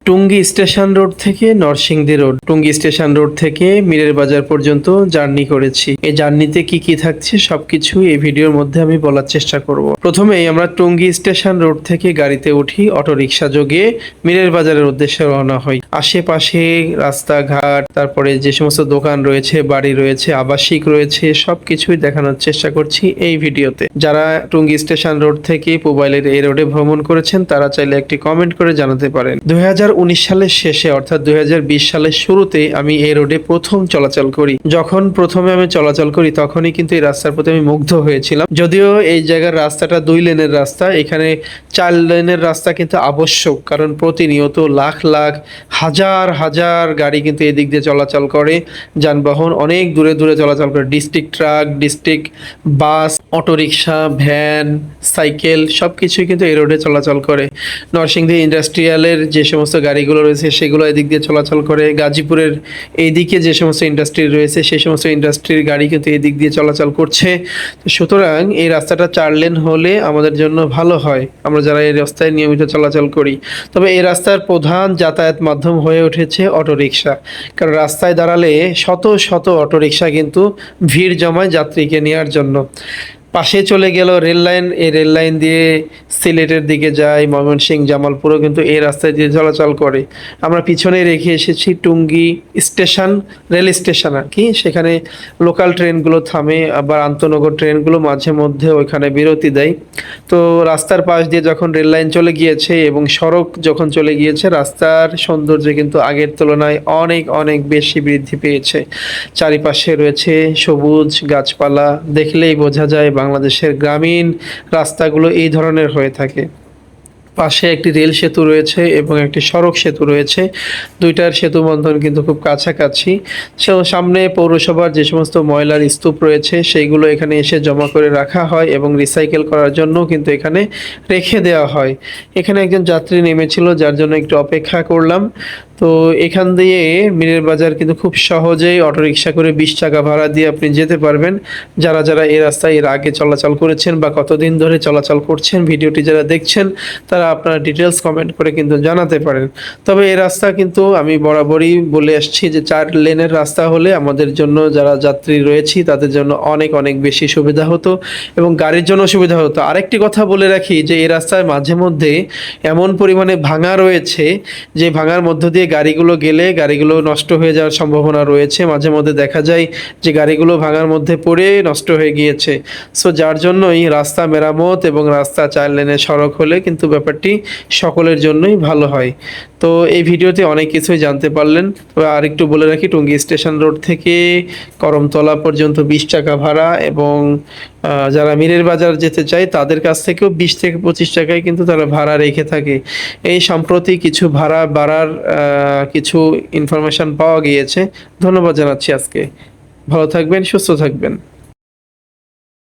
Tongi station road থেকে Narsingdi road, Tongi station road থেকে মীরের বাজার পর্যন্ত জার্নি করেছি। এই জার্নিতে কি কি থাকছে সবকিছু এই ভিডিওর মধ্যে আমি বলার চেষ্টা করব। প্রথমেই আমরা টুঙ্গী স্টেশন রোড থেকে গাড়িতে উঠি, অটোরিকশা যোগে মীরের বাজারের উদ্দেশ্যে রওনা হই। আশেপাশে রাস্তাঘাট, তারপরে যে সমস্ত দোকান রয়েছে, বাড়ি রয়েছে, আবাসিক রয়েছে, সবকিছুই দেখানোর চেষ্টা করছি এই ভিডিওতে। যারা টুঙ্গী স্টেশন রোড থেকে পুবাইলের এই রোডে ভ্রমণ করেছেন তারা চাইলে একটি কমেন্ট করে জানাতে পারেন। 2019 সালের শেষে অর্থাৎ 2020 সালের শুরুতে আমি এই রোডে প্রথম চলাচল করি। যখন প্রথমে আমি চলাচল করি তখনই কিন্তু এই রাস্তার প্রতি আমি মুগ্ধ হয়েছিলাম। যদিও এই জায়গার রাস্তাটা 2 লেনের রাস্তা, এখানে 4 লেনের রাস্তা কিন্তু আবশ্যক, কারণ প্রতিনিয়ত লাখ লাখ হাজার হাজার গাড়ি কিন্তু এদিক দিয়ে চলাচল করে। যানবাহন অনেক দূরে দূরে চলাচল করে, ডিস্ট্রিক্ট ট্রাক, ডিস্ট্রিক্ট বাস, অটোরিকশা, ভ্যান, সাইকেল সবকিছুই কিন্তু এই রোডে চলাচল করে। নরসিংদী ইন্ডাস্ট্রিয়ালের যে সমস্ত গাড়িগুলো রয়েছে সেগুলো এদিক দিয়ে চলাচল করে। গাজীপুরের এইদিকে যে সমস্ত ইন্ডাস্ট্রি রয়েছে সেই সমস্ত ইন্ডাস্ট্রির গাড়ি কিন্তু এই দিক দিয়ে চলাচল করছে। তো সুতরাং এই রাস্তাটা 4 লেন হলে আমাদের জন্য ভালো হয়, আমরা যারা এই রাস্তায় নিয়মিত চলাচল করি। তবে এই রাস্তার প্রধান যাতায়াত মাধ্যম হয়ে উঠেছে অটোরিকশা, কারণ রাস্তায় দাঁড়ালে শত শত অটোরিকশা কিন্তু ভিড় জমায় যাত্রীকে নেওয়ার জন্য। পাশে চলে গেল রেল লাইন, এই রেল লাইন দিয়ে সিলেটের দিকে যায়, ময়মনসিংহ, জামালপুরও কিন্তু এই রাস্তায় দিয়ে চলাচল করে। আমরা পিছনে রেখে এসেছি টুঙ্গী স্টেশন, রেল স্টেশন আর কি, সেখানে লোকাল ট্রেনগুলো থামে, আবার আন্তনগর ট্রেনগুলো মাঝে মধ্যে ওইখানে বিরতি দেয়। তো রাস্তার পাশ দিয়ে যখন রেল লাইন চলে গিয়েছে এবং সড়ক যখন চলে গিয়েছে, রাস্তার সৌন্দর্য কিন্তু আগের তুলনায় অনেক অনেক বেশি বৃদ্ধি পেয়েছে। চারিপাশে রয়েছে সবুজ গাছপালা, দেখলেই বোঝা যায় বাংলাদেশের গ্রামীণ রাস্তাগুলো এই ধরনের হয়ে থাকে। পাশে একটি রেল সেতু রয়েছে এবং একটি সড়ক সেতু রয়েছে, দুইটার সেতু বন্ধন কিন্তু খুব কাছাকাছি। সামনে পৌরসভার যে সমস্ত ময়লার স্তূপ রয়েছে সেইগুলো এখানে এসে জমা করে রাখা হয় এবং রিসাইকেল করার জন্য কিন্তু এখানে রেখে দেওয়া হয়। এখানে একজন যাত্রী নেমেছিল, যার জন্য একটু অপেক্ষা করলাম। তো এখান দিয়ে মীরের বাজার কিন্তু খুব সহজেই অটোরিকশা করে 20 টাকা ভাড়া দিয়ে আপনি যেতে পারবেন। যারা যারা এই রাস্তায় এর আগে চলাচল করেছেন বা কতদিন ধরে চলাচল করছেন, ভিডিওটি যারা দেখছেন তারা আপনারা ডিটেলস কমেন্ট করে কিন্তু জানাতে পারেন। তবে এই রাস্তা কিন্তু আমি বরাবরই বলে আসছি যে 4 লেনের রাস্তা হলে আমাদের জন্য, যারা যাত্রী রয়েছি তাদের জন্য অনেক অনেক বেশি সুবিধা হতো এবং গাড়ির জন্য সুবিধা হতো। আরেকটি কথা বলে রাখি যে এই রাস্তায় মাঝে মধ্যে এমন পরিমাণে ভাঙা রয়েছে যে ভাঙার মধ্য দিয়ে গাড়িগুলো গেলে গাড়িগুলো নষ্ট হয়ে যাওয়ার সম্ভাবনা রয়েছে। মাঝে মধ্যে দেখা যায় যে গাড়িগুলো ভাঙার মধ্যে পড়ে নষ্ট হয়ে গিয়েছে। সো যার জন্যই রাস্তা মেরামত এবং রাস্তা 4 লেনের সড়ক হলে কিন্তু ব্যাপারটি সকলের জন্যই ভালো হয়। তো এই ভিডিওতে অনেক কিছুই জানতে পারলেন। তবে আরেকটু বলে রাখি, টুঙ্গী স্টেশন রোড থেকে করমতলা পর্যন্ত 20 টাকা ভাড়া এবং যারা মীরের বাজার যেতে চায় তাদের কাছ থেকেও 20 থেকে 25 টাকায় কিন্তু তারা ভাড়া রেখে থাকে। এই সম্প্রতি কিছু ভাড়া বাড়ার কিছু ইনফরমেশন পাওয়া গিয়েছে। ধন্যবাদ জানাচ্ছি আজকে। ভালো থাকবেন, সুস্থ থাকবেন।